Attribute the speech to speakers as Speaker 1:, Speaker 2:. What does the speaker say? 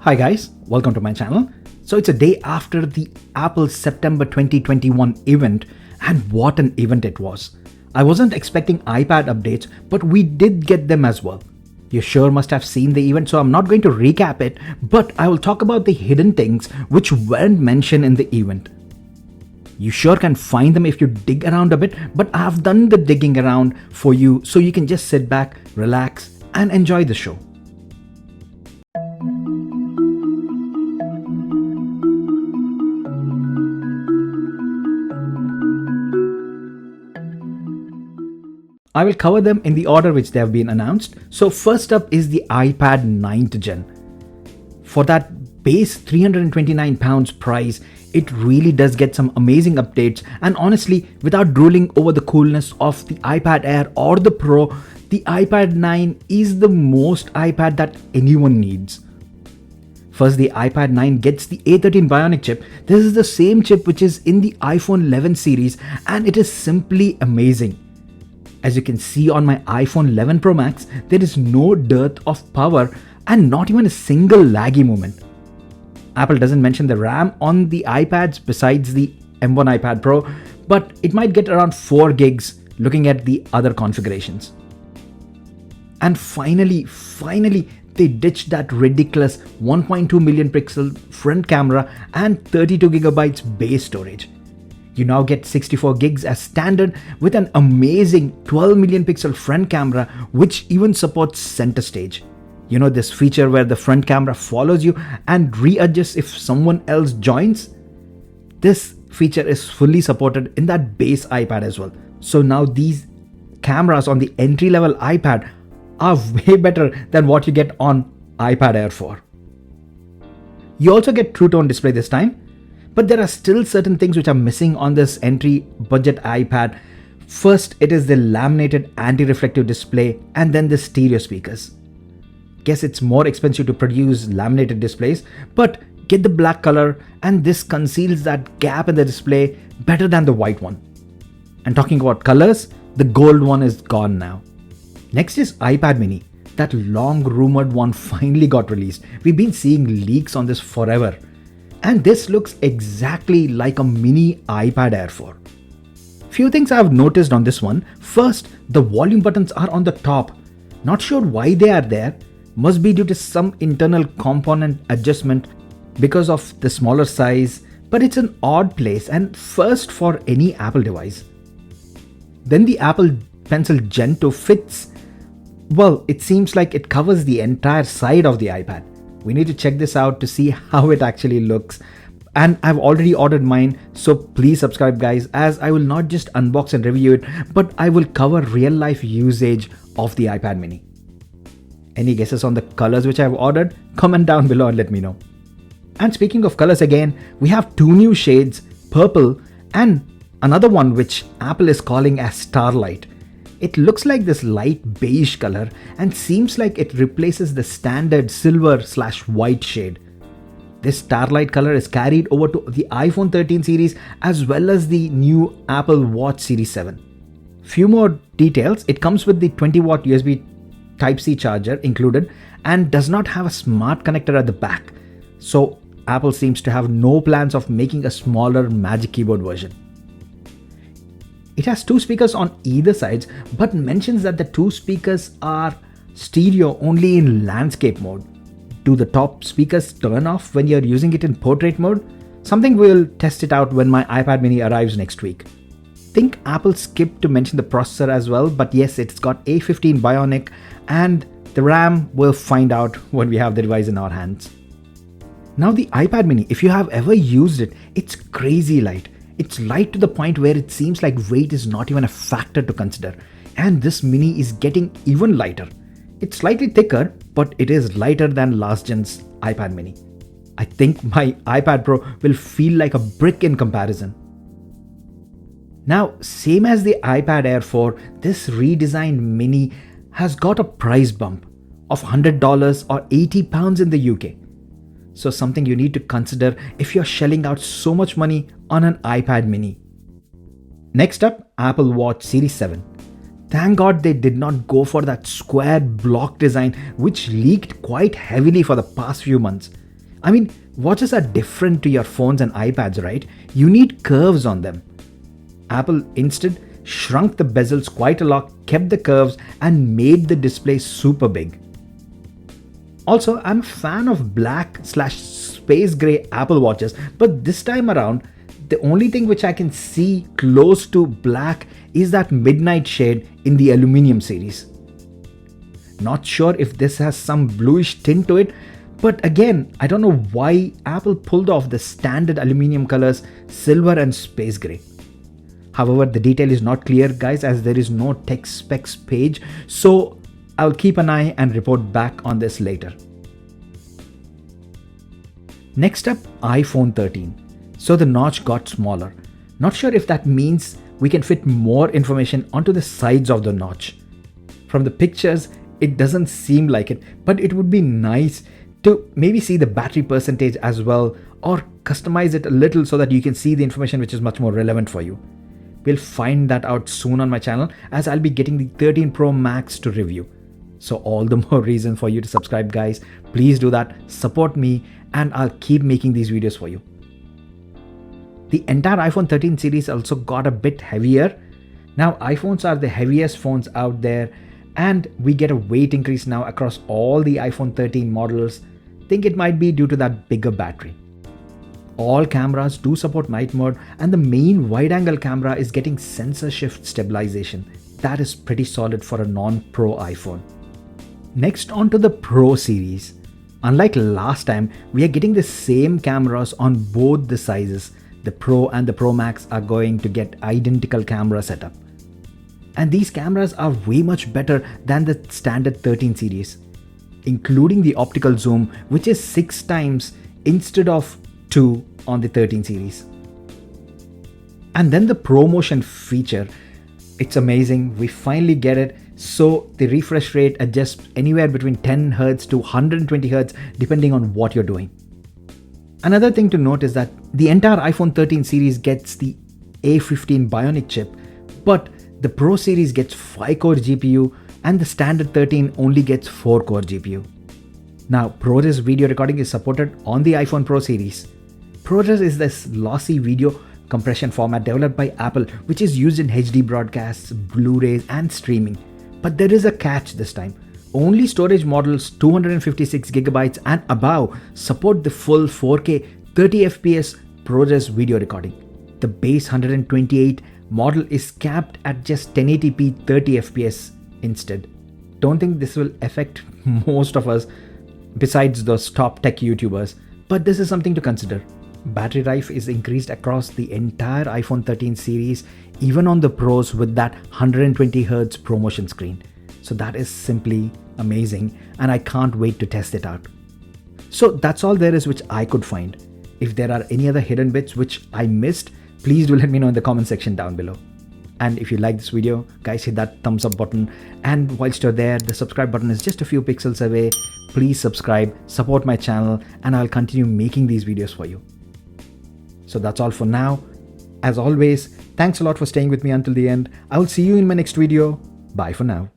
Speaker 1: Hi guys, welcome to my channel. So it's a day after the Apple September 2021 event, and what an event it was. I wasn't expecting iPad updates, but we did get them as well. You sure must have seen the event, so I'm not going to recap it, but I will talk about the hidden things which weren't mentioned in the event. You sure can find them if you dig around a bit, but I have done the digging around for you so you can just sit back, relax, and enjoy the show. I will cover them in the order which they have been announced. So first up is the iPad 9th Gen. For that base £329 price, it really does get some amazing updates, and honestly, without drooling over the coolness of the iPad Air or the Pro, the iPad 9 is the most iPad that anyone needs. First, the iPad 9 gets the A13 Bionic chip. This is the same chip which is in the iPhone 11 series, and it is simply amazing. As you can see on my iPhone 11 Pro Max, there is no dearth of power and not even a single laggy moment. Apple doesn't mention the RAM on the iPads besides the M1 iPad Pro, but it might get around 4 gigs looking at the other configurations. And finally, they ditched that ridiculous 1.2 million pixel front camera and 32 gigabytes base storage. You now get 64 gigs as standard with an amazing 12 million pixel front camera which even supports center stage. You know this feature where the front camera follows you and readjusts if someone else joins? This feature is fully supported in that base iPad as well. So now these cameras on the entry-level iPad are way better than what you get on iPad Air 4. You also get True Tone display this time. But there are still certain things which are missing on this entry budget iPad. First, it is the laminated anti-reflective display and then the stereo speakers. Guess it's more expensive to produce laminated displays, but get the black color and this conceals that gap in the display better than the white one. And talking about colors, the gold one is gone now. Next is iPad mini. That long rumored one finally got released. We've been seeing leaks on this forever. And this looks exactly like a mini iPad Air 4. Few things I've noticed on this one. First, the volume buttons are on the top. Not sure why they are there. Must be due to some internal component adjustment because of the smaller size, but it's an odd place and first for any Apple device. Then the Apple Pencil Gen 2 fits. Well, it seems like it covers the entire side of the iPad. We need to check this out to see how it actually looks, and I've already ordered mine, so please subscribe guys, as I will not just unbox and review it, but I will cover real life usage of the iPad mini. Any guesses on the colors which I've ordered? Comment down below and let me know. And speaking of colors again, we have 2 new shades, purple and another one which Apple is calling as Starlight. It looks like this light beige color and seems like it replaces the standard silver/white shade. This Starlight color is carried over to the iPhone 13 series as well as the new Apple Watch Series 7. Few more details. It comes with the 20-watt USB Type-C charger included and does not have a smart connector at the back. So Apple seems to have no plans of making a smaller Magic Keyboard version. It has 2 speakers on either sides, but mentions that the 2 speakers are stereo only in landscape mode. Do the top speakers turn off when you're using it in portrait mode? Something we'll test it out when my iPad mini arrives next week. Think Apple skipped to mention the processor as well, but yes, it's got A15 Bionic, and the RAM we'll find out when we have the device in our hands. Now the iPad mini, if you have ever used it, it's crazy light. It's light to the point where it seems like weight is not even a factor to consider, and this mini is getting even lighter. It's slightly thicker, but it is lighter than last gen's iPad mini. I think my iPad Pro will feel like a brick in comparison. Now, same as the iPad Air 4, this redesigned mini has got a price bump of $100 or £80 in the UK. So something you need to consider if you're shelling out so much money on an iPad mini. Next up, Apple Watch Series 7. Thank God they did not go for that square block design which leaked quite heavily for the past few months. I mean, watches are different to your phones and iPads, right? You need curves on them. Apple instead shrunk the bezels quite a lot, kept the curves, and made the display super big. Also, I'm a fan of black/space gray Apple watches, but this time around, the only thing which I can see close to black is that midnight shade in the aluminum series. Not sure if this has some bluish tint to it, but again, I don't know why Apple pulled off the standard aluminum colors silver and space gray. However, the detail is not clear, guys, as there is no tech specs page, so I'll keep an eye and report back on this later. Next up, iPhone 13. So the notch got smaller. Not sure if that means we can fit more information onto the sides of the notch. From the pictures, it doesn't seem like it, but it would be nice to maybe see the battery percentage as well, or customize it a little so that you can see the information which is much more relevant for you. We'll find that out soon on my channel, as I'll be getting the 13 Pro Max to review. So all the more reason for you to subscribe, guys. Please do that, support me, and I'll keep making these videos for you. The entire iPhone 13 series also got a bit heavier. Now iPhones are the heaviest phones out there, and we get a weight increase now across all the iPhone 13 models. Think it might be due to that bigger battery. All cameras do support night mode, and the main wide-angle camera is getting sensor shift stabilization. That is pretty solid for a non-Pro iPhone. Next, on to the Pro series. Unlike last time, we are getting the same cameras on both the sizes. The Pro and the Pro Max are going to get identical camera setup. And these cameras are way much better than the standard 13 series, including the optical zoom, which is 6 times instead of 2 on the 13 series. And then the ProMotion feature, it's amazing. We finally get it. So the refresh rate adjusts anywhere between 10 Hz to 120 Hz depending on what you're doing. Another thing to note is that the entire iPhone 13 series gets the A15 Bionic chip, but the Pro series gets 5-core GPU and the standard 13 only gets 4-core GPU. Now, ProRes video recording is supported on the iPhone Pro series. ProRes is this lossy video compression format developed by Apple, which is used in HD broadcasts, Blu-rays, and streaming. But there is a catch this time. Only storage models 256GB and above support the full 4K 30fps ProRes video recording. The base 128 model is capped at just 1080p 30fps instead. Don't think this will affect most of us besides those top tech YouTubers, but this is something to consider. Battery life is increased across the entire iPhone 13 series, even on the Pros with that 120Hz ProMotion screen. So that is simply amazing, and I can't wait to test it out. So that's all there is which I could find. If there are any other hidden bits which I missed, please do let me know in the comment section down below. And if you like this video, guys, hit that thumbs up button, and whilst you're there, the subscribe button is just a few pixels away. Please subscribe, support my channel, and I'll continue making these videos for you. So that's all for now. As always, thanks a lot for staying with me until the end. I will see you in my next video. Bye for now.